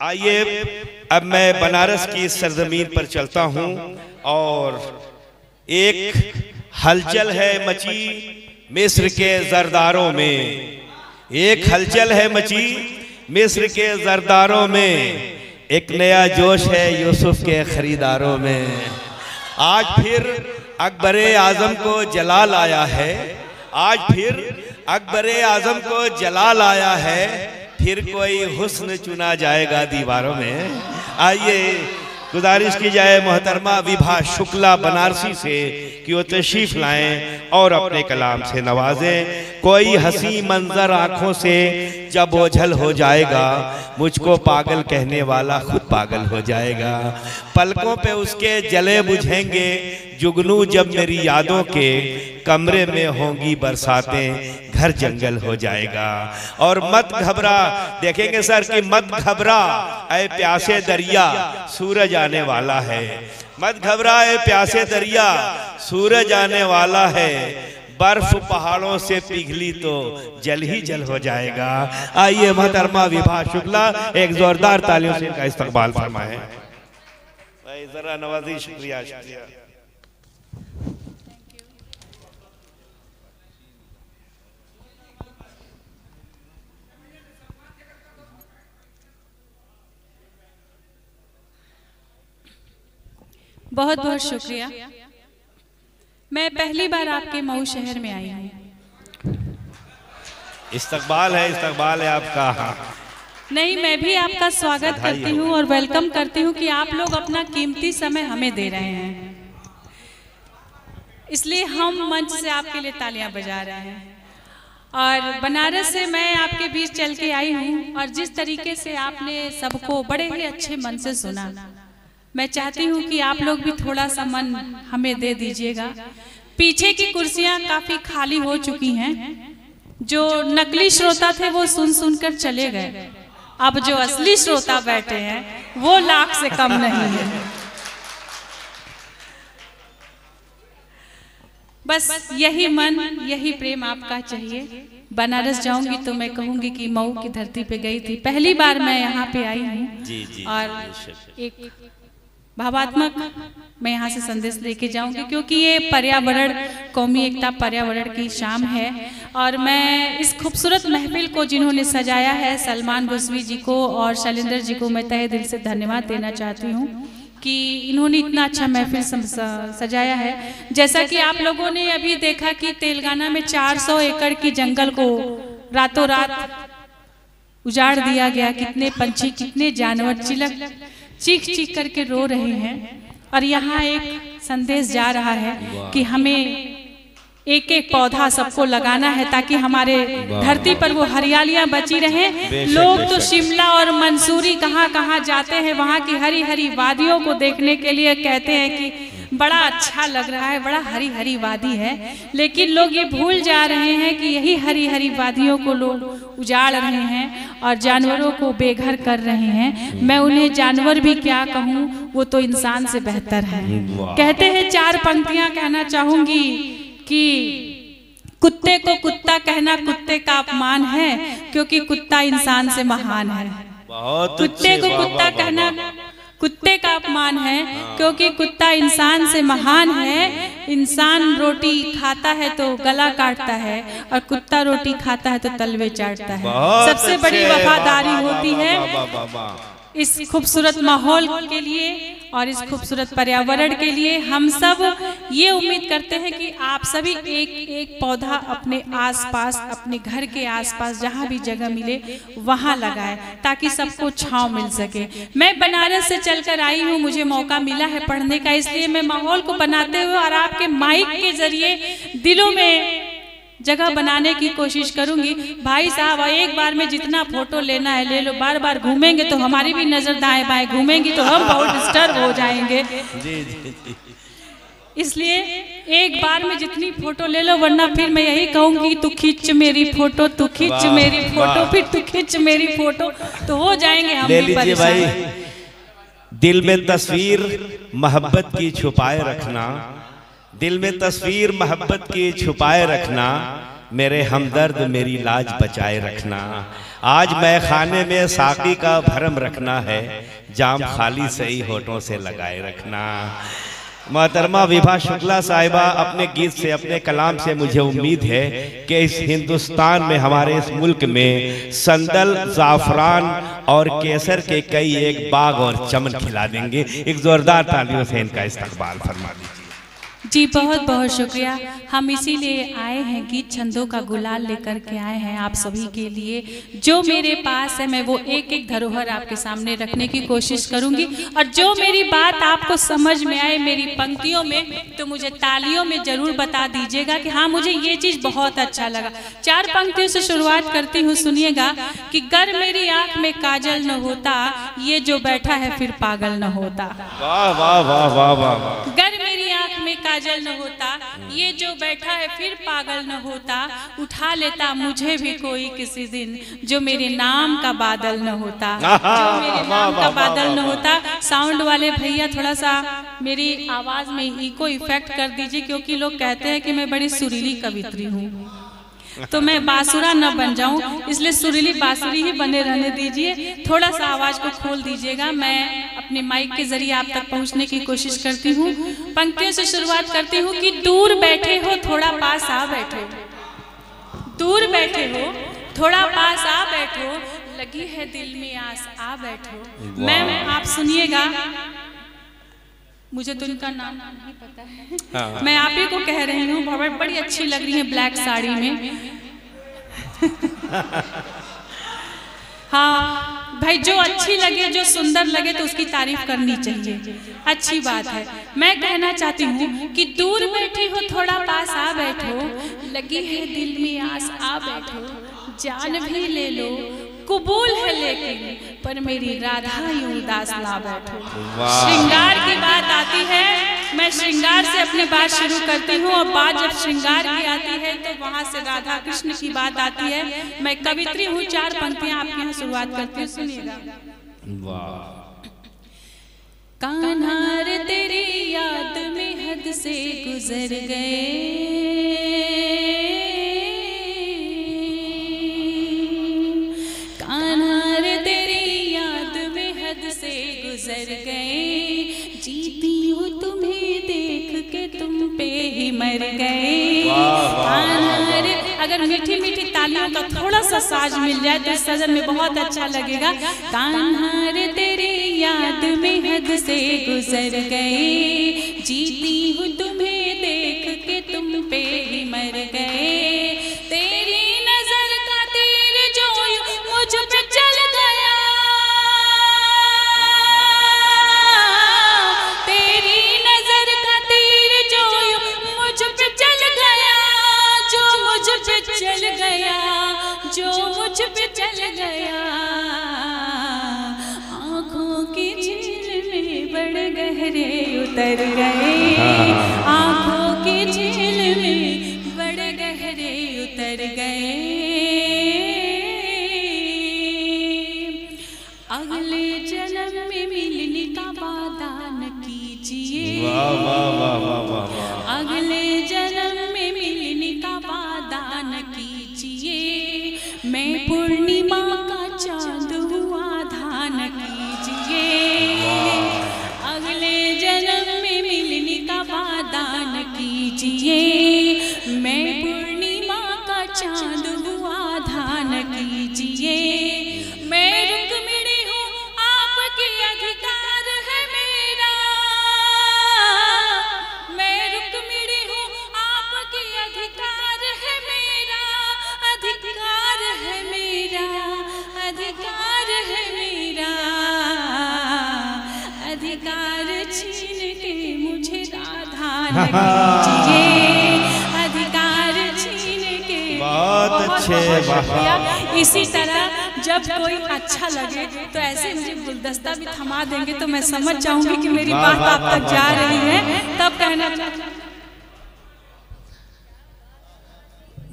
आइए अब मैं बनारस की सरजमीन पर चलता हूं और एक हलचल है मची मिस्र के जरदारों में, एक हलचल है मची मिस्र के जरदारों में, एक नया जोश है यूसुफ के खरीदारों में। आज फिर अकबरे आजम को जलाल आया है, आज फिर अकबरे आजम को जलाल आया है, फिर कोई हुस्न चुना जाएगा दीवारों में। आइए गुजारिश की जाए मोहतरमा विभा शुक्ला बनारसी से कि वो तशरीफ लाएं और अपने कलाम से नवाजें। कोई हंसी मंजर आंखों से जब ओझल हो जाएगा, मुझको पागल कहने वाला खुद पागल हो जाएगा। पलकों पे उसके जले बुझेंगे जुगनू जब मेरी यादों के, कमरे में होंगी बरसातें घर जंगल हो जाएगा। और मत घबरा, देखेंगे सर कि मत घबरा ऐ प्यासे दरिया सूरज आने वाला है, मत घबरा ऐ प्यासे दरिया सूरज आने वाला है, बर्फ पहाड़ों से पिघली तो जल ही जल हो जाएगा। आइए मोहतरमा विभा शुक्ला एक जोरदार तालियों से इनका इस्तकबाल फरमाएं। जरा नवाजी, शुक्रिया शुक्रिया। बहुत बहुत शुक्रिया। मैं पहली बार आपके मऊ शहर में आई हूँ। इस्तकबाल है आपका। नहीं, मैं भी आपका स्वागत करती हूँ और वेलकम करती हूँ कि आप लोग अपना कीमती समय हमें दे रहे हैं, इसलिए हम मंच से आपके लिए तालियां बजा रहे हैं। और बनारस से मैं आपके बीच चल के आई हूँ और जिस तरीके से आपने सबको बड़े ही अच्छे मन से सुना, मैं चाहती हूँ कि आप लोग भी थोड़ा सा मन हमें दे दीजिएगा। पीछे की कुर्सियाँ काफी खाली हो चुकी हैं, जो नकली श्रोता थे वो सुन सुनकर चले गए, अब जो असली श्रोता बैठे हैं वो लाख से कम नहीं है। बस यही मन यही प्रेम आपका चाहिए। बनारस जाऊंगी तो मैं कहूंगी कि मऊ की धरती पे गई थी, पहली बार मैं यहाँ पे आई हूँ और एक भावात्मक मैं यहाँ से संदेश लेके जाऊंगी, क्योंकि ये पर्यावरण, कौमी एकता पर्यावरण की शाम है। और मैं इस खूबसूरत महफिल को जिन्होंने सजाया है, सलमान बुसवी जी को और शैलेंद्र जी को मैं तहे दिल से धन्यवाद देना चाहती हूँ कि इन्होंने इतना अच्छा महफिल सजाया है। जैसा कि आप लोगों ने अभी देखा कि तेलंगाना में 400 एकड़ की जंगल को रातों रात उजाड़ दिया गया, कितने पंछी कितने जानवर चीख चीख करके रो रहे हैं। और यहाँ एक संदेश जा रहा है कि हमें एक एक पौधा सबको लगाना है ताकि हमारे धरती पर वो हरियालियां बची रहें। लोग तो शिमला और मंसूरी कहाँ जाते हैं, वहाँ की हरी हरी वादियों को देखने के लिए कहते हैं कि बड़ा अच्छा लग रहा है, बड़ा हरी हरी वादी है, लेकिन लोग ये भूल जा रहे हैं कि यही हरी हरी वादियों को लोग उजाड़ रहे हैं और जानवरों को बेघर कर रहे हैं। मैं उन्हें जानवर भी क्या कहूँ, वो तो इंसान से बेहतर है। कहते हैं 4 पंक्तियां कहना चाहूंगी कि कुत्ते को कुत्ता कहना कुत्ते का अपमान है, क्योंकि कुत्ता इंसान से महान है। कुत्ते को कुत्ता कहना कुत्ते का अपमान है, क्योंकि कुत्ता इंसान से महान है। इंसान रोटी खाता है तो गला काटता है और कुत्ता रोटी खाता है तो तलवे चाटता है। सबसे बड़ी वफादारी होती है। इस खूबसूरत माहौल के लिए और इस खूबसूरत पर्यावरण के लिए हम सब ये उम्मीद करते हैं कि आप सभी एक एक पौधा अपने आसपास, अपने घर के आसपास जहाँ भी जगह मिले वहाँ लगाएं, ताकि सबको छांव मिल सके। मैं बनारस से चलकर आई हूँ, मुझे मौका मिला है पढ़ने का, इसलिए मैं माहौल को बनाते हुए और आपके माइक के जरिए दिलों में जगह बनाने की कोशिश करूंगी। भाई साहब, एक बार में जितना फोटो लेना है ले लो, बार बार घूमेंगे तो हमारी भी नजर दाएं बाएं घूमेंगी तो हम बहुत डिस्टर्ब हो जाएंगे। इसलिए एक बार में जितनी फोटो ले लो, वरना फिर मैं यही कहूंगी तू खींच मेरी फोटो, तू खींच मेरी फोटो, फिर तू खींच मेरी फोटो, तो हो जाएंगे हम भी परेशान। दिल में तस्वीर मोहब्बत की छुपाए रखना, दिल में तस्वीर मोहब्बत की छुपाए रखना, मेरे हमदर्द मेरी लाज बचाए रखना। आज मैं खाने में साकी का भरम रखना है, जाम खाली सही होठों से लगाए रखना। मोहतरमा विभा शुक्ला साहिबा अपने गीत से, अपने कलाम से मुझे उम्मीद है कि इस हिंदुस्तान में, हमारे इस मुल्क में संदल, जाफरान और केसर के कई एक बाग और चमन खिला देंगे। एक जोरदार तालियों से इनका इस्तकबाल फरमा दीजिए। जी बहुत बहुत शुक्रिया। हम इसीलिए आए हैं, गीत छंदों का गुलाल लेकर के आए हैं आप सभी के लिए। जो मेरे पास है मैं वो एक एक धरोहर आपके सामने रखने की कोशिश करूंगी, और जो मेरी बात आपको समझ में आए मेरी पंक्तियों में, तो मुझे तालियों में जरूर बता दीजिएगा कि हाँ मुझे ये चीज बहुत अच्छा लगा। 4 पंक्तियों से शुरुआत करती हूँ, सुनिएगा कि गर मेरी आंख में काजल न होता, ये जो बैठा है फिर पागल न होता। वाह वाह वाह वाह वाह। गर मेरी आंख में काजल न होता, ये जो बैठा है फिर पागल न होता, उठा लेता मुझे भी कोई किसी दिन, जो मेरे नाम का बादल न होता, जो मेरे नाम का बादल न होता। साउंड वाले भैया थोड़ा सा मेरी आवाज में इको इफेक्ट कर दीजिए, क्योंकि लोग कहते हैं कि मैं बड़ी सुरीली कवित्री हूँ, तो मैं बांसुरा न बन जाऊं, इसलिए सुरीली बांसुरी ही बने रहने दीजिए। थोड़ा सा आवाज को खोल दीजिएगा, मैं अपने माइक के जरिए आप तक पहुंचने की कोशिश करती हूँ। पंक्तियों से शुरुआत करती हूँ कि दूर बैठे हो थोड़ा पास आ बैठो, दूर बैठे हो थोड़ा पास आ बैठो, लगी है दिल में आस आ बैठो। मैम आप सुनिएगा, मुझे तो इनका नाम नहीं पता है, हाँ। मैं आप ही को कह रही हूँ, बड़ी अच्छी लग रही है ब्लैक साड़ी में। हाँ भाई, जो अच्छी लगे, जो सुंदर लगे तो उसकी तारीफ करनी चाहिए, अच्छी बात है। मैं कहना चाहती हूँ कि दूर बैठी हो थोड़ा पास आ बैठो, लगी है दिल में आस आ बैठो, जान भी ले लो कबूल है लेकिन, पर मेरी राधा यूं उदास ना बैठो। श्रृंगार की बात आती है, मैं श्रृंगार से अपनी बात शुरू करती हूँ, और बात जब श्रृंगार की आती है तो वहाँ से राधा कृष्ण की बात आती है। मैं कवित्री हूँ, 4 पंक्तियाँ आपके यहाँ शुरुआत करती हूँ, सुनिएगा। कान्हा रे तेरी याद में हद से गुजर गए, गुजर गए, जीती हूँ तुम्हें देख के तुम पे ही मर गए। अगर मीठी मीठी तालियों का थोड़ा सा साज मिल जाए तो इस सजन में बहुत अच्छा लगेगा। कान्हा रे तेरी याद में हद से गुजर गए, जीती हूँ तुम्हें देख के तुम पे ही मर गए। तेरी नजर का तीर जो मुझ पे चल गया, चल गया, जो मुझ पे चल गया, आँखों की झील में बड़े गहरे उतर गए, आँखों की झील में बड़े गहरे उतर गए। अगले जन्म में मिलने का वादा न कीजिए, अगले जन्म में मिलने का वादा न कीजिए, मैं पूर्णिमा का चांद हुआ धान कीजिए, अगले जन्म में मिलने का वादा न कीजिए, मैं पूर्णिमा का चांद हुआ धान कीजिए, मैं रुक्मिणी हूँ आपकी अधिकार है मेरा, मैं रुक्मिणी हूँ आपकी अधिकार है मेरा, अधिकार है मेरा, अधिकार है मेरा, अधिकार छीन के मुझे राधा न कीजिए, अधिकार छीन के। बहुत अच्छे। इसी तरह जब कोई अच्छा लगे तो ऐसे मुझे गुलदस्ता भी थमा देंगे तो मैं समझ जाऊंगी कि मेरी बात आप तक जा रही है, तब कहना।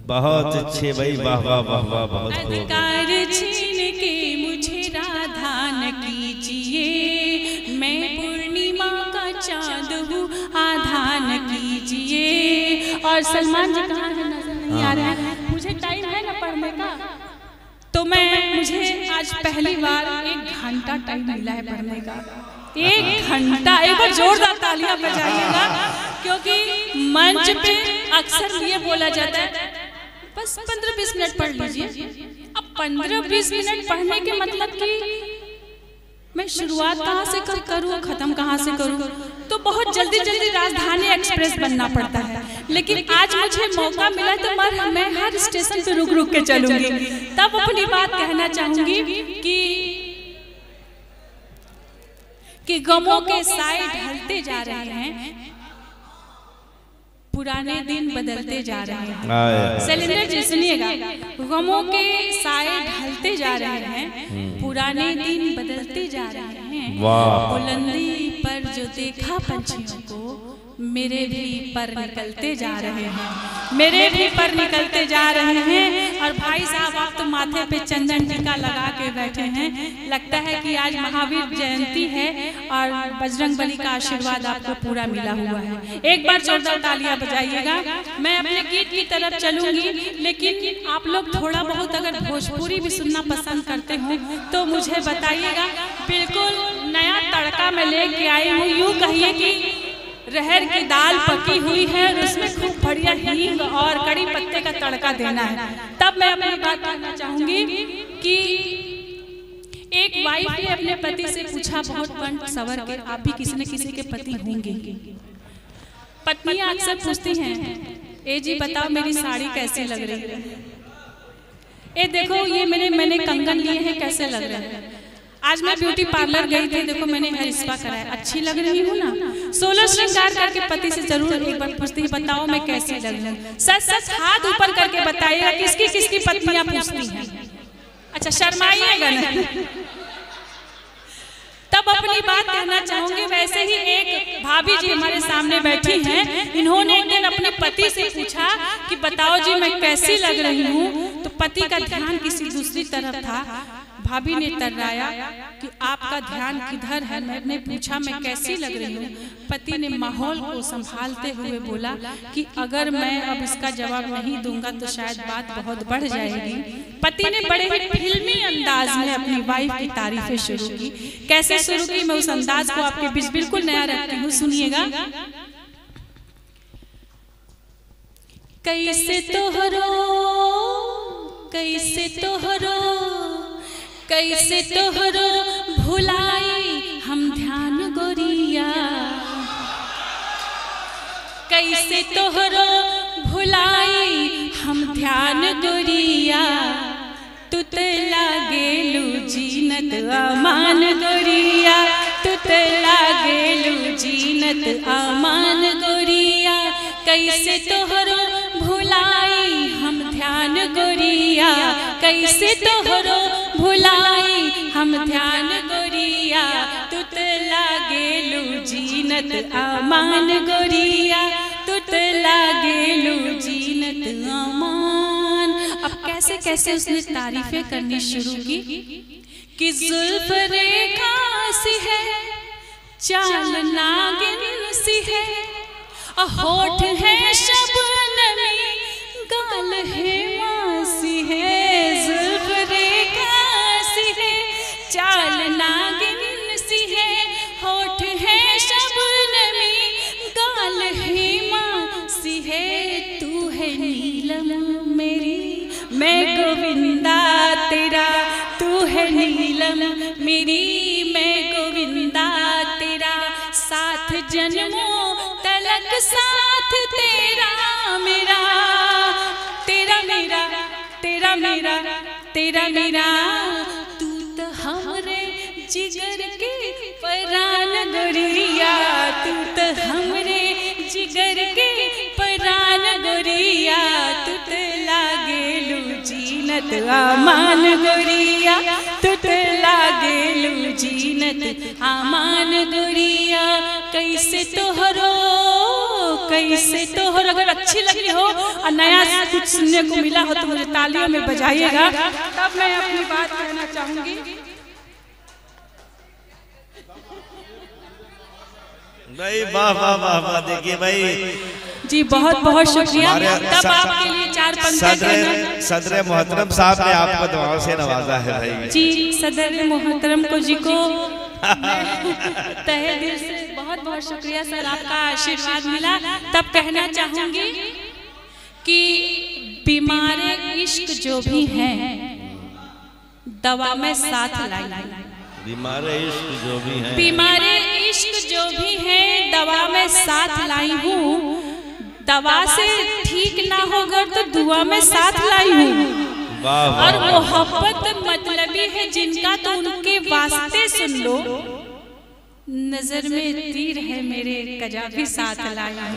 बहुत अच्छे भाई, वाह वाह वाह वाह, बहुत खूब। अधिकार छीन के मुझे राधा न कीजिए, मैं पूर्णिमा का चांद हूँ आधा न कीजिए। और सलमान जी कहाँ है, नजर नहीं आ रहा है। तो मुझे आज पहली बार 1 घंटा टाइम मिला है पढ़ने का। 1 घंटा, एक बार जोरदार तालियां बजाइएगा, क्योंकि मंच पे अक्सर ये बोला जाता है बस 15-20 मिनट पढ़ लीजिए। अब 15-20 मिनट पढ़ने के मतलब कि मैं शुरुआत कहाँ से करूँ, खत्म कहाँ से करूँ, तो बहुत जल्दी जल्दी राजधानी एक्सप्रेस बनना पड़ता है। लेकिन आज मुझे मौका मिला तो मैं हर स्टेशन पे रुक रुक के चलूंगी। तब अपनी बात कहना चाहूंगी कि गमों के साए ढलते जा रहे हैं, पुराने दिन बदलते जा रहे हैं। सिलेंडर जी सुनिएगा, गमों के साए ढलते जा रहे हैं, पुराने दिन बदलते जा रहे हैं। बुलंदी पर जो देखा पंछियों को, मेरे भी पर निकलते जा रहे हैं, मेरे भी पर निकलते जा रहे हैं। और भाई साहब आप तो माथे पे चंदन टीका लगा के बैठे हैं, लगता है कि आज महावीर जयंती है और बजरंगबली का आशीर्वाद आपको पूरा मिला हुआ है। एक बार जोरदार तालियां बजाइएगा। मैं अपने गीत की तरफ चलूंगी, लेकिन आप लोग थोड़ा बहुत अगर भोजपुरी भी सुनना पसंद करते हो तो मुझे बताइएगा। बिल्कुल नया तड़का मैं लेके आई हूँ, यूँ कहिए कि रहर की दाल पकी हुई है और उसमें खूब बढ़िया हींग और कड़ी पत्ते का तड़का देना है। तब मैं अपनी बात करना चाहूंगी कि एक वाइफ ने अपने पति से पूछा, बहुत बन सवर के, आप भी किसी न किसी के पति होंगे। पत्नियां अक्सर पूछती हैं, ए जी बताओ मेरी साड़ी कैसी लग रही है, ए देखो ये मैंने कंगन लिए हैं कैसे लग रहे हैं। आज मैं ब्यूटी पार्लर गई थी, देखो मैंने हेयर स्पा कराया, अच्छी लग रही हूँ ना। 16 श्रृंगार करके पति से जरूर एक बार पूछती है, बताओ मैं कैसी लग रही हूँ। सच सच हाथ ऊपर करके बताइएगा, किसकी किसकी पत्नियां पूछती हैं। अच्छा शर्माइएगा नहीं। तब अपनी बात कहना चाहूंगी। वैसे ही एक भाभी जी हमारे सामने बैठी हैं, इन्होंने एक दिन अपने पति से पूछा कि बताओ जी मैं कैसी लग रही हूँ, तो पति का ध्यान किसी दूसरी तरफ था। भाभी ने तर्राया कि आपका ध्यान किधर है, मैंने पूछा मैं कैसी लग रही हूँ। पति ने माहौल को संभालते हुए बोला कि अगर मैं अब इसका जवाब नहीं दूंगा तो शायद बात बहुत बढ़ जाएगी। पति ने बड़े ही फिल्मी अंदाज में अपनी वाइफ की तारीफें शुरू की। कैसे शुरू की, मैं उस अंदाज को आपके बीच बिल्कुल नया रखती हूँ, सुनिएगा। कैसे तोहरो कैसे तोहरो भुलाई हम ध्यान गोरिया, कैसे तोहरो भुलाई हम ध्यान गोरिया, तुत लागेलू जीनत अमान गोरिया, तुत लागेलू जीनत अमान गोरिया, कैसे तोहरो भुलाई हम ध्यान गोरिया, कैसे तोहरो भुलाई हम ध्यान गोरिया, तुत लागेलू जीनत अमान गोरिया, तुत लागेलू जीनत अमान। अब कैसे कैसे उसने तारीफें करनी शुरू की कि जुल्फ रेखा सी है, चाल नागिन सी है, होठ है शबनमी, गाल है मासी है, जुल्फ रेखा सी है, चाल नागिन सी है, होठ है शबनमी, गाल है मासी है, तू है नीलम मेरी मैं गोविंदा तेरा, तू है नीलम मेरी मैं गोविंदा तेरा, साथ जन्मों तलक साथ तेरा मेरा, तेरा मेरा तेरा मेरा तेरा मेरा, तू तो हमरे जिगर के परान गोरिया, तू तो हमरे जिगर के परान गोरिया, तू तो लागेलू जीनत आमान गोरिया, तू तो लागेलू जीनत आमान गोरिया, कैसे तोहरो अगर अच्छी लगी हो और नया कुछ सुनने को मिला हो तो मुझे तालियों में बजाइएगा। तब मैं अपनी बात कहना चाहूंगी। भाई वाह वाह वाह वाह, देखिए भाई जी बहुत बहुत शुक्रिया। तब आपके लिए 4 पंक्तियां सदर मोहतरम साहब ने आपको दुआओं से नवाजा है भाई। जी सदर मोहतरम को जी को तहे दिल से बहुत बहुत शुक्रिया सर, आपका आशीर्वाद मिला। तब कहना चाहूंगी कि बीमारे इश्क जो भी हैं दवा में साथ लाई। बीमारे इश्क जो भी हैं, बीमारे इश्क जो भी हैं दवा में साथ लाई हूँ। दवा से ठीक ना होगा तो दुआ में साथ लाई हूँ। और मोहब्बत मतलबी है जिनका तो उनके वास्ते सुन लो। नजर में तीर है मेरे कजा भी साथ लाई हूँ।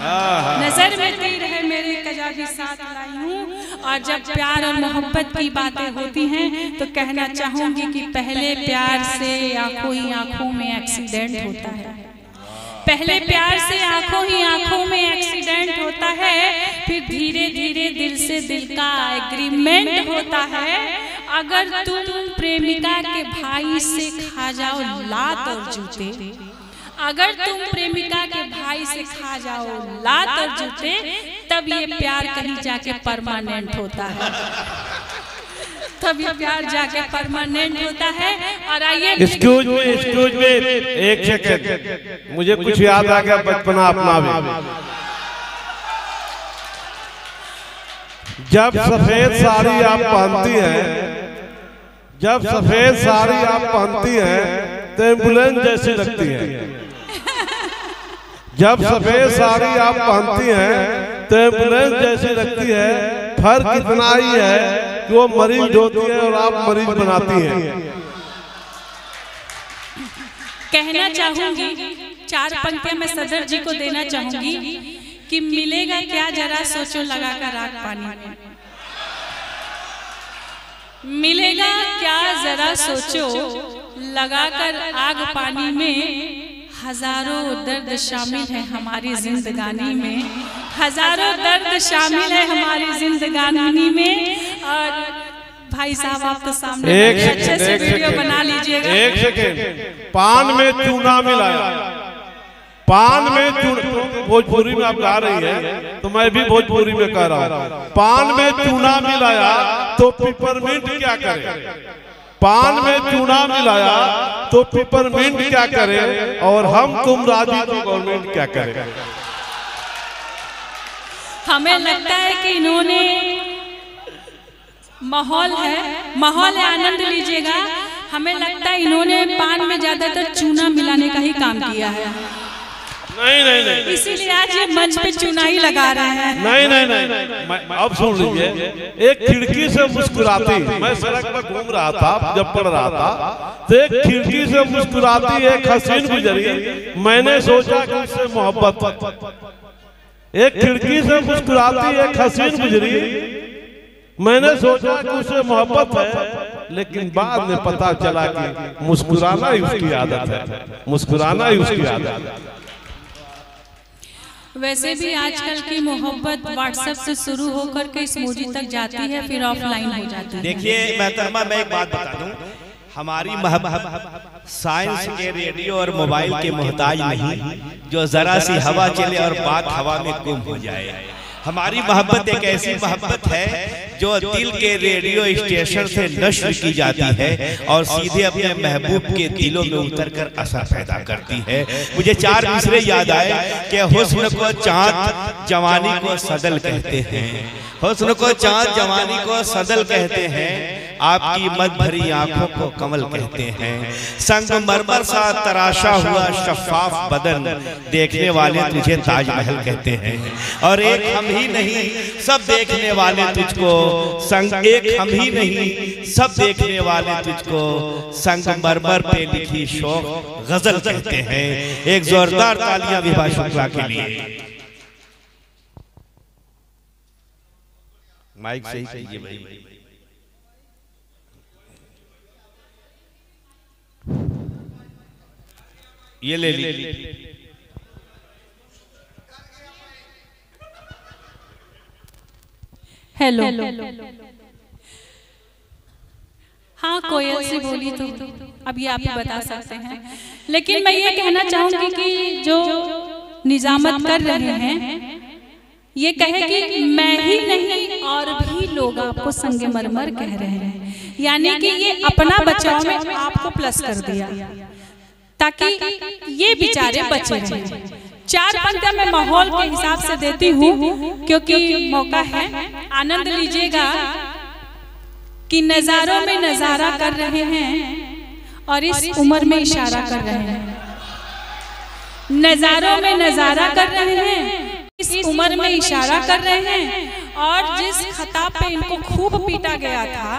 नजर में तीर है मेरे कजा भी साथ लाई हूँ। और जब प्यार और मोहब्बत की बातें होती हैं तो कहना चाहूंगी कि पहले प्यार से आंखों ही आंखों में एक्सीडेंट होता है। पहले प्यार से आंखों ही आंखों में एक्सीडेंट होता है, फिर धीरे धीरे दिल से दिल का एग्रीमेंट होता है। अगर तुम प्रेमिका के भाई से खा जाओ लात और जूते, अगर तुम प्रेमिका के भाई से खा जाओ लात और जूते, तब ये प्यार कहीं जाके परमानेंट होता है। तब ये प्यार जाके परमानेंट होता है। और आइए एक्सक्यूज मी एक सेकंड, मुझे कुछ याद आ गया बचपना अपना भी। जब सफेद साड़ी आप पहनती हैं, जब सफेद साड़ी आप पहनती हैं तो एम्बुलेंस जैसी लगती है। जब सफेद साड़ी आप पहनती हैं तो एम्बुलेंस जैसी लगती है। फर्क इतना ही है कि वो मरीज होती है और आप मरीज बनाती हैं। कहना चाहूंगी 4 पंक्तियां मैं सदर जी को देना चाहूंगी कि मिलेगा क्या जरा सोचो लगाकर आग पानी में। मिलेगा क्या जरा सोचो लगाकर आग पानी में। हजारों दर्द शामिल है हमारी जिंदगानी में। हजारों दर्द शामिल है हमारी जिंदगानी में। और भाई साहब आपको सामने अच्छे से वीडियो बना लीजिएगा। एक सेकेंड, पान में चूना मिलाया, पान में चूना, भोजपुरी में आप गा रही है तो मैं भी भोजपुरी में कह रहा हूँ। पान में चूना मिलाया तो पिपरमिंट क्या करे। पान में चूना मिलाया तो पिपरमिंट क्या करे। और हम तुम राजी तो गवर्नमेंट क्या करे। हमें लगता है कि इन्होंने माहौल है आनंद लीजिएगा। हमें लगता है इन्होंने पान में ज्यादातर चूना मिलाने का ही काम किया है। नहीं, इसीलिए आज ये मंच पे चूना ही लगा रहा है। नहीं, अब सुन लीजिए। एक खिड़की से मुस्कुराती, मैं सड़क पर घूम रहा था जब पढ़ रहा था, तो एक खिड़की से मुस्कुराती एक हसीन गुजरी। मैंने सोचा कि उससे मोहब्बत। एक खिड़की से मुस्कुराती एक हसीन गुजरी, मैंने सोचा कि उससे मोहब्बत है। लेकिन बाद में पता चला कि मुस्कुराना ही उसकी आदत है। मुस्कुराना ही उसकी आदत है। वैसे भी आजकल की मोहब्बत व्हाट्सएप से शुरू होकर के इमोजी तक जाती है, फिर ऑफलाइन हो जाती है। देखिए महतरमा, मैं एक बात बता दूं, हमारी मोहब्बत साइंस के रेडियो और मोबाइल के मोहताज नहीं, जो जरा सी हवा चले और बात हवा में गुम हो जाए। हमारी मोहब्बत एक ऐसी मोहब्बत है जो दिल के रेडियो स्टेशन से नश्र की जाती है और सीधे अपने महबूब के दिलों में उतरकर असर पैदा करती है। मुझे 4 मिसरे याद आए कि हुस्न को चाँद जवानी को सदल कहते हैं। हुस्न को चाँद जवानी को सदल कहते हैं। आपकी मत भरी आंखों को कमल कहते हैं। संगमरमर सा तराशा हुआ शफाफ बदन देखने वाले तुझे ताजमहल कहते हैं। और एक हम ही नहीं सब देखने वाले तुझको एक हम ही नहीं सब देखने वाले तुझको संगमरमर पे लिखी शौक गजल कहते हैं। एक जोरदार तालियां विभा शुक्ला के लिए। माइक सही कीजिए भाई। ये ले लीजिए। हेलो। हाँ, कोयल से बोली तो अब ये आप ही बता सकते हैं। लेकिन मैं ये कहना चाहूंगी कि जो निजामत कर रहे हैं ये कहे कि मैं ही नहीं और भी लोग आपको संगमरमर कह रहे हैं, यानी कि ये अपना बचाव में आपको प्लस कर दिया ताकि ये बेचारे बचे रहें। 4 पंक्तियां मैं माहौल के हिसाब से देती हूँ क्योंकि मौका है, आनंद लीजिएगा कि नजारों में नजारा कर रहे हैं और इस उम्र में इशारा कर रहे हैं। नजारों में नजारा कर रहे हैं, इस उम्र में इशारा कर रहे हैं, और जिस खता पे इनको खूब पीटा गया था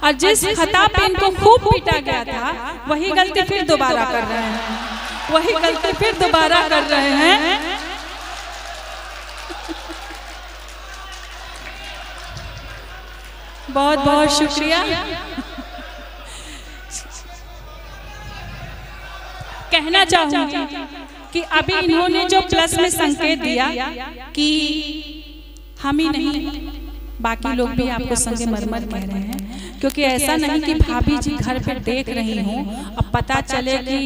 और जिस खता पे इनको खूब पीटा गया था वही गलती फिर दोबारा कर रहे हैं, वही गलती फिर दोबारा कर रहे हैं। बहुत बहुत शुक्रिया। कहना चाहूंगी कि अभी इन्होंने जो प्लस में संकेत दिया कि हम ही नहीं बाकी लोग भी आपको संगमरमर कह रहे हैं, क्योंकि ऐसा नहीं कि भाभी जी घर पे देख रही हूँ अब पता चले कि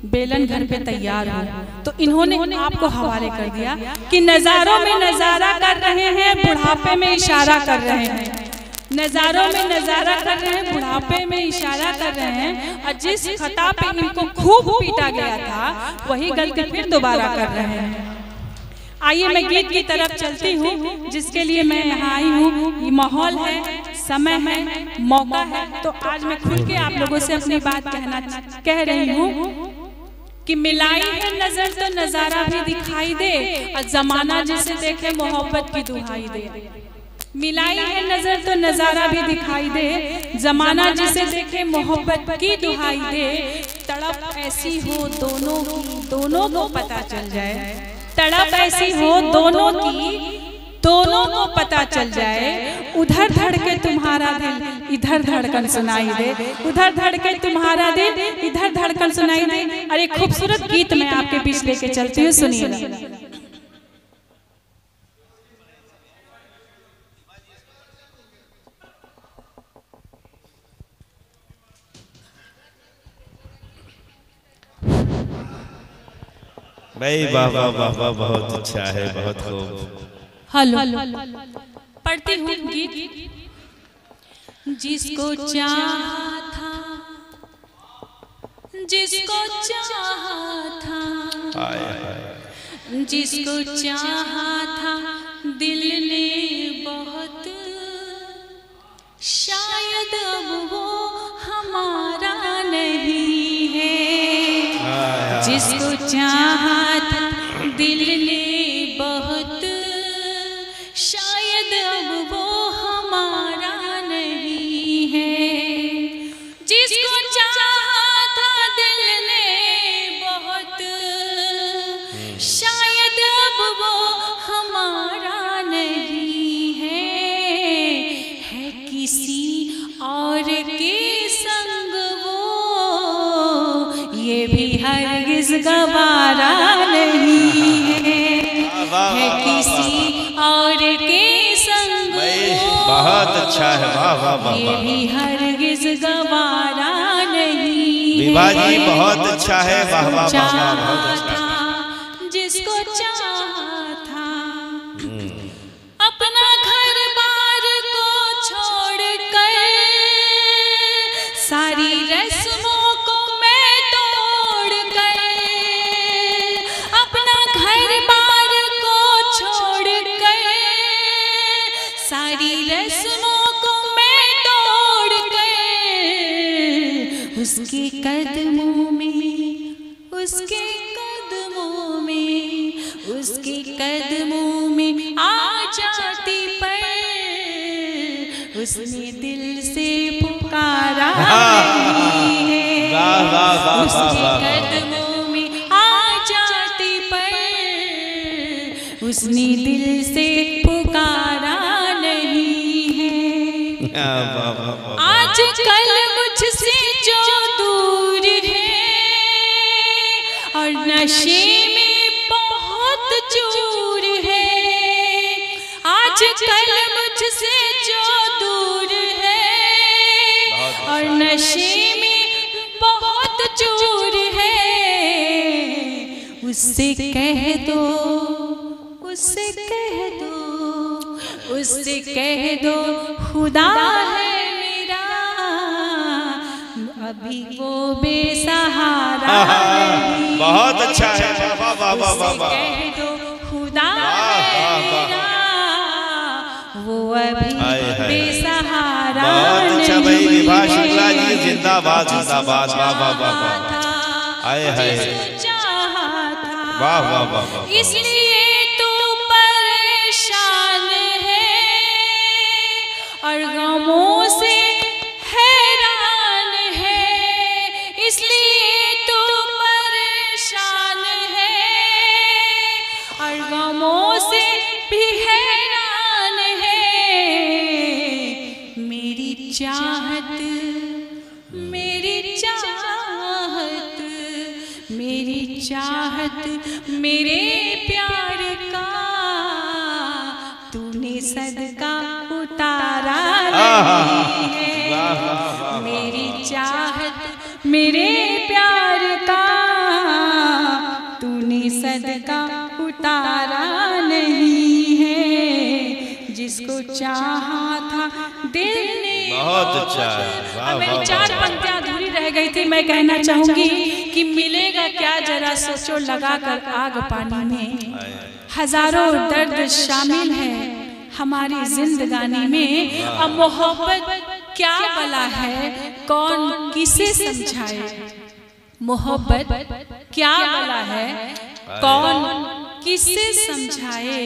बेलन घर पे तैयार हो, तो इन्होंने आपको हवाले कर दिया कि नजारों में नजारा कर रहे हैं, बुढ़ापे में इशारा कर रहे हैं। नजारों में नजारा कर रहे हैं, बुढ़ापे में इशारा कर रहे हैं, और जिस खता पे इनको खूब पीटा गया था वही गलती फिर दोबारा कर रहे हैं। आइए मैं गीत की तरफ चलती हूँ जिसके लिए मैं यहाँ आई हूँ। ये माहौल है, समय है, मौका है, तो आज मैं खुल के आप लोगों से अपनी बात कह रही हूँ कि मिलाई है नजर तो नजारा भी दिखाई दे, और जमाना जिसे देखे मोहब्बत की दुहाई दे। मिलाई है नजर तो नजारा भी दिखाई दे, जमाना जिसे देखे मोहब्बत की दुहाई दे। तड़प ऐसी हो दोनों को पता चल जाए, तड़प ऐसी हो दोनों को पता चल जाए। उधर धड़के तुम्हारा दिल इधर धड़कन सुनाई दे, उधर धड़के तुम्हारा दिल इधर धड़कन सुनाई दे। अरे खूबसूरत गीत मैं आपके बीच लेके चलती हूँ, सुनिएगा। भाई वाह वाह वाह वाह, बहुत अच्छा है, बहुत खूब। हेलो पढ़ती हूँ गीत। जिसको चाहा था, जिसको चाहा था, जिसको चाहा था दिल ने बहुत, शायद अब वो हमारा नहीं है। जिसको चाहा था दिल ने बहुत, शायद अब वो हमारा नहीं है। जिसको चाहा था दिल ने बहुत, शायद अब वो हमारा नहीं है किसी और के संग वो, ये भी हरगिज़ गवारा नहीं है किसी और के संग वो। बहुत अच्छा है, वाह वाह वाह, ये भी हरगिज़ गवारा नहीं। विवाह जी बहुत अच्छा है, वाह वाह वाह, बहुत अच्छा। जिसको चाहा था अपना घर बार को छोड़ कर, सारी रस्मों को मैं तोड़ कर, अपना घर बार को छोड़ कर, सारी रस्मों को मैं तोड़ कर, उसके कदमों में, उसके कदमों में, उसके कदमों में आ जाती पर, उसने दिल से पुकारा नहीं है। उसके कदमों में आ जाती पर, उसने दिल से पुकारा नहीं है। आज कल मुझसे जो दूर है और नशे में बहुत चूर है, आज कल मुझसे जो दूर है और नशे में बहुत चूर है, उससे कह दो, उससे कह दो खुदा है मेरा, अभी वो बेसहारा नहीं। बहुत अच्छा है, वाह वाह वाह वाह वाह। कह दो खुदा है मेरा, वो अभी बेसहारा नहीं। बहुत अच्छा भाई, विभा शुक्ला जी जिंदाबाद जिंदाबाद, वाह वाह वाह वाह। आए हाय, वाह वाह वाह वाह। इसलिए तू परेशान है और गमों से हैरान है, इसलिए तू परेशान है और गमों से भी हैरान है। मेरी चाहत मेरे प्यार का तूने सदका उतारा नहीं है। मेरी चाहत मेरे प्यार का तूने सदका उतारा नहीं है। जिसको चाहा था दिल ने। बहुत अच्छा। मेरी 4 पंक्तियां अधूरी रह गई थी। मैं कहना चाहूंगी कि मिलेगा क्या जरा सोचो लगाकर आग पानी में। हजारों दर्द शामिल है हमारी जिंदगानी में। अब मोहब्बत क्या बला है कौन किसे समझाए। मोहब्बत क्या बला है कौन किसे समझाए।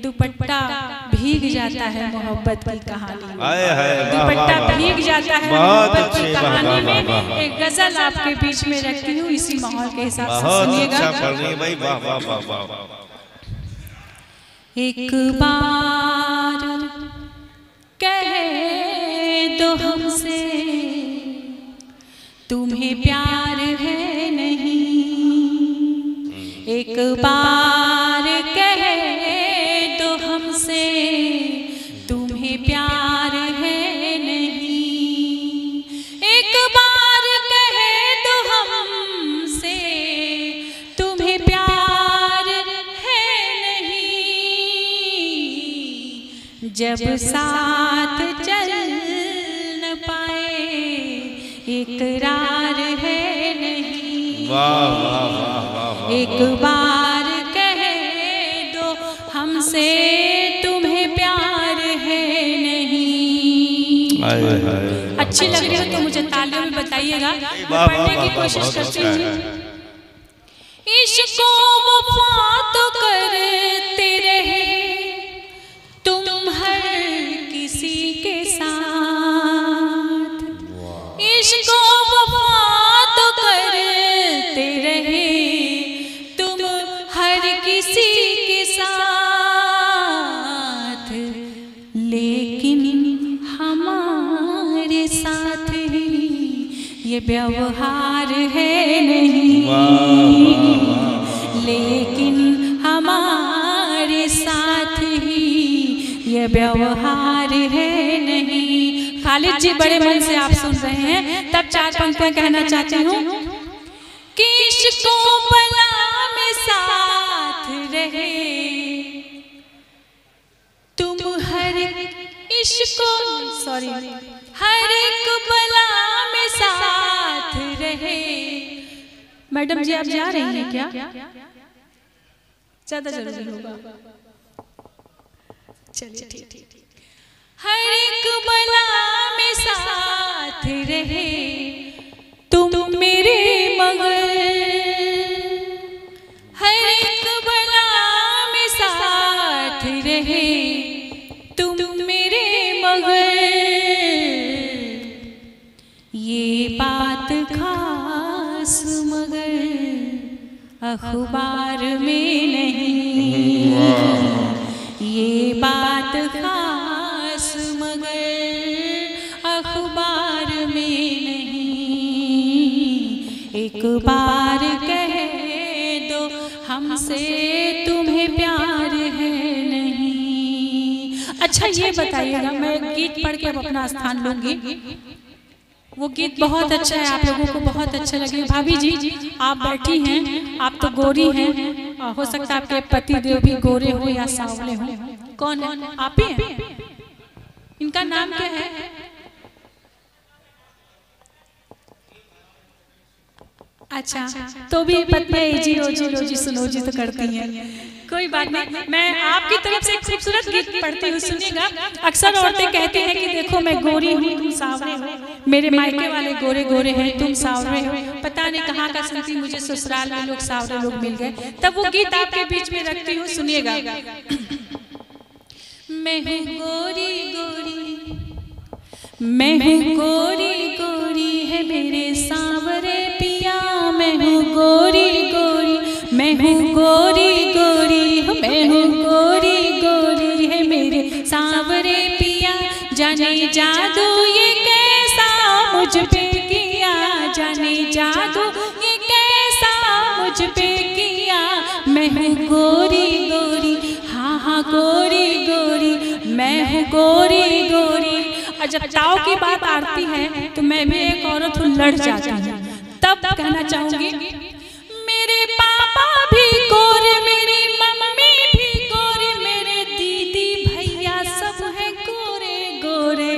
दुपट्टा भीग जाता है मोहब्बत की कहानी में। दुपट्टा भीग जाता है मोहब्बत की कहानी में। एक गजल आपके बीच में रखती हूँ इसी माहौल के हिसाब से सुनिएगा। एक बार कह दो हमसे तुम्हें प्यार है नहीं। एक बार कह दो हमसे तुम्हें प्यार है नहीं। एक बार कह दो हमसे तुम्हें प्यार है नहीं। जब साथ चल न पाए इकरार है नहीं। वाह वाह वाह। एक बार कह दो हमसे तुम्हें प्यार है नहीं। अच्छी लग रही हो तो मुझे तालियों में बताइएगा। मैं पढ़ने की कोशिश करती हूँ। इश्क़ो वफ़ा तो करते रहे तुम हर किसी के साथ। इश्क़ो वफ़ा तो करते रहे तुम हर किसी के साथ। लेकिन हमारे साथ ही ये व्यवहार है नहीं। लेकिन हमारे साथ ही ये व्यवहार है नहीं। खालिद जी बड़े मन से आप सुन रहे हैं तब 4 पंक्तियां कहना चाहती हूँ कि इश्क़ो बला में साथ रहे तुम हर हर एक बला में साथ रहे। मैडम जी आप जा रही हैं क्या? ज्यादा जरूरी होगा। चलिए ठीक। हर एक बला में साथ रहे तुम मेरे मगर। हर एक बला में साथ रहे तुम मेरे मगर। ये बात खास मगर अखबार में नहीं। ये बात खास मगर अखबार में नहीं। एक बार कह दो हमसे तुम्हें प्यार है नहीं। अच्छा ये बताइएगा, मैं गीत पढ़ के अब अपना स्थान लूंगी। वो गीत बहुत अच्छा है, आप लोगों को बहुत अच्छा लगे। भाभी जी आप बैठी हैं, आप तो गोरी हैं और हो सकता है आपके पति देव भी गोरे हो या सांवले हो। कौन है? आप ही हैं? इनका नाम क्या है? अच्छा, तो भी पत्नी जी रोजी रोजी सुनो जी तो करती हैं। कोई बात नहीं, मैं आपकी तरफ से खूबसूरत गीत पढ़ती हूँ, सुनिएगा। अक्सर औरतें कहती हैं कि देखो मैं गोरी हूँ, तुम सांवरे हो, मेरे मायके वाले गोरे गोरे हैं, तुम सांवरे हो, पता नहीं कहाँ का सुनती, मुझे ससुराल में लोग सांवरे लोग मिल गए। तब वो गीत आपके बीच में रखती हूँ, सुनिएगा। मैं हूँ गोरी गोरी, मैं हूँ गोरी गोरी है मेरे सांवरे पिया, मैं हूँ गोरी गोरी, मैं हूँ गोरी गोरी, मैं हूँ गोरी गोरी है मेरे सांवरे पिया। जाने जादू ये कैसा मुझ पे किया, जाने जादू ये कैसा मुझ पे किया। मैं हूँ गोरी गोरी, हाँ हाँ गोरी गोरी, मैं हूँ गोरी गोरी। और जब चाव की बात आती है तो मैं भी एक औरत हूँ, लड़ जाती हूँ। तब कहना चाहूंगी, मेरे पापा भी गोरे, मेरी मम्मी भी गोरे, मेरे दीदी भैया सब है गोरे गोरे,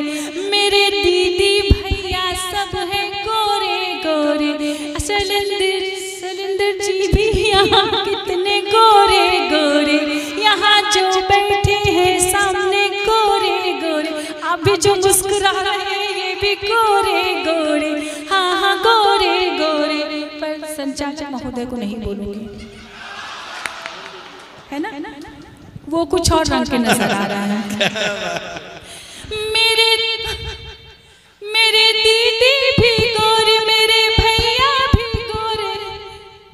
मेरे दीदी भैया सब है गोरे गोरे। सलिंदर जी भी यहाँ कितने गोरे गोरे, यहाँ जो बैठे हैं सामने गोरे गोरे, अभी जो मुस्कुरा रहे हैं ये भी गोरे गोरे, हाँ हाँ गोरे गोरे। पर संचालक महोदय को नहीं बोलूंगी, है ना, वो कुछ और रंग के नजर आ रहा है। मेरे दीदी भी गोरे, मेरे भैया भी गोरे।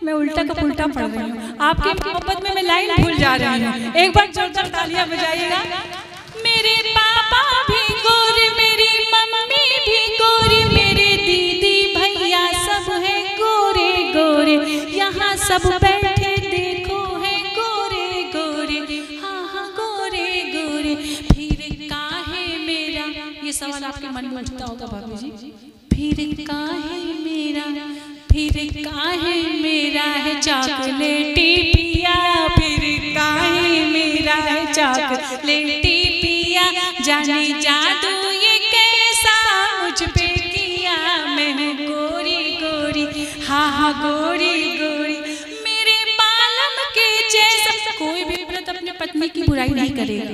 मैं उल्टा का उल्टा पढ़ रही हूँ, आपकी मोहब्बत में मैं लाइन भूल जा रही हूँ। एक बार जोरदार तालियां बजाइएगा। मेरे पापा भी गोरे, मेरी मम्मी भी गोरी, मेरे दीदी भैया सब है गोरे गोरे, यहाँ सब बैठे देखो है गोरे गोरे, हाँ हाँ गोरे गोरे। फिर काहे मेरा, ये सवाल आपके मन में उठता होगा भाभी जी, फिर काहे मेरा, फिर काहे मेरा है चॉकलेटी पिया, फिर काहे मेरा है चॉकलेटी पिया। जाने जादू ये कैसा मुझ पे किया, मैं हूँ गोरी गोरी, हाँ हाँ गोरी गोरी। मेरे बालम के जैसा, कोई भी औरत अपनी पत्नी की बुराई नहीं करेगा।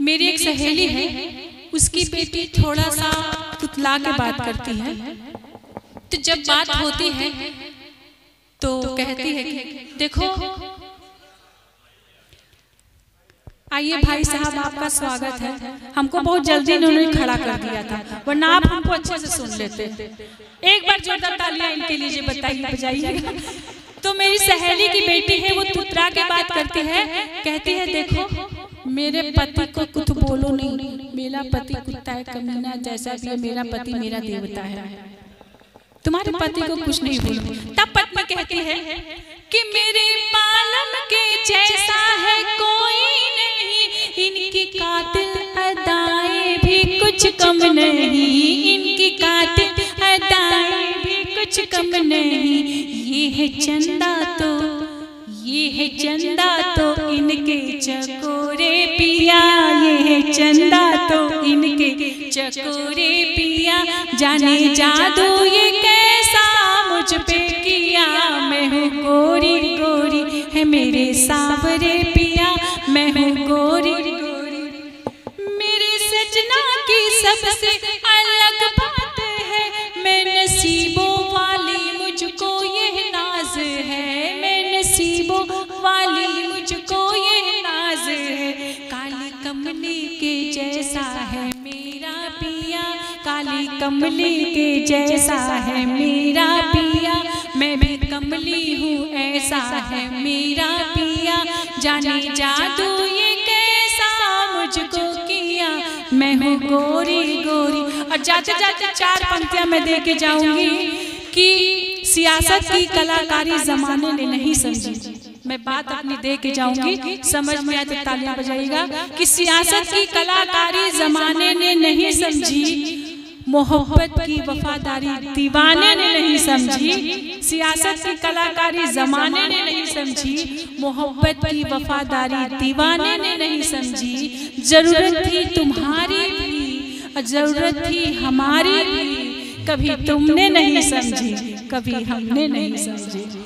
मेरी एक सहेली है, उसकी बेटी थोड़ा सा तुतला के बात करती है, तो जब बात होती है तो कहती है कि देखो, आइए भाई साहब आपका स्वागत है। हमको बहुत जल्दी इन्होंने खड़ा कर दिया था, वरना आप हमको अच्छे से सुन लेते। एक बार जोरदार तालियां इनके लिए बताइए, बजाइएगा। तो मेरी सहेली की बेटी है, वो तुतरा के बात करती है, कहती है देखो मेरे पति को कुछ बोलो नहीं, मेरा पति कुत्ता है, कमीना जैसा भी है, मेरा पति मेरा देवता है, तुम्हारे पति को कुछ नहीं बोलो। तब पत्नी कहती है कि मेरे बालम के जैसा है कोई नहीं, इनकी कातिल अदाएं भी कुछ कम नहीं, इनकी कातिल अदाएं भी कुछ कम नहीं। ये है चंदा तो, ये है चंदा तो इनके चकोरे पिया, ये है चंदा तो इनके चकोरे पिया। जाने जादू ये कैसा मुझ पे किया, मैं हूँ गोरी गोरी है मेरे सांवरे पिया, मैं हूँ गोरी गोरी। मेरे सजना की सबसे अलग बात है, मैं नसीबों वाली मुझको ये नाज है, मैं नसीबों वाली मुझको ये नाज है। काली कमली के जैसा है मेरा पिया, काली कमली के जैसा है मेरा पिया, मैं भी कमली हूँ ऐसा है मेरा पिया। जाने जादू ये कैसा मुझको किया, मैं हूँ गोरी गोरी। और जाते जाते चार पंक्तियां मैं दे के जाऊंगी कि सियासत की कलाकारी जमाने ने नहीं समझी। मैं बात अपनी दे के जाऊंगी, समझ में आए तो तालियां बजाइएगा। कि सियासत की कलाकारी जमाने ने नहीं समझी, मोहब्बत की वफादारी दीवाने ने नहीं समझी, सियासत की कलाकारी जमाने ने नहीं समझी, मोहब्बत की वफादारी दीवाने ने नहीं समझी। जरूरत थी तुम्हारी भी, जरूरत थी हमारी भी, कभी तुमने नहीं समझी, कभी हमने नहीं समझी।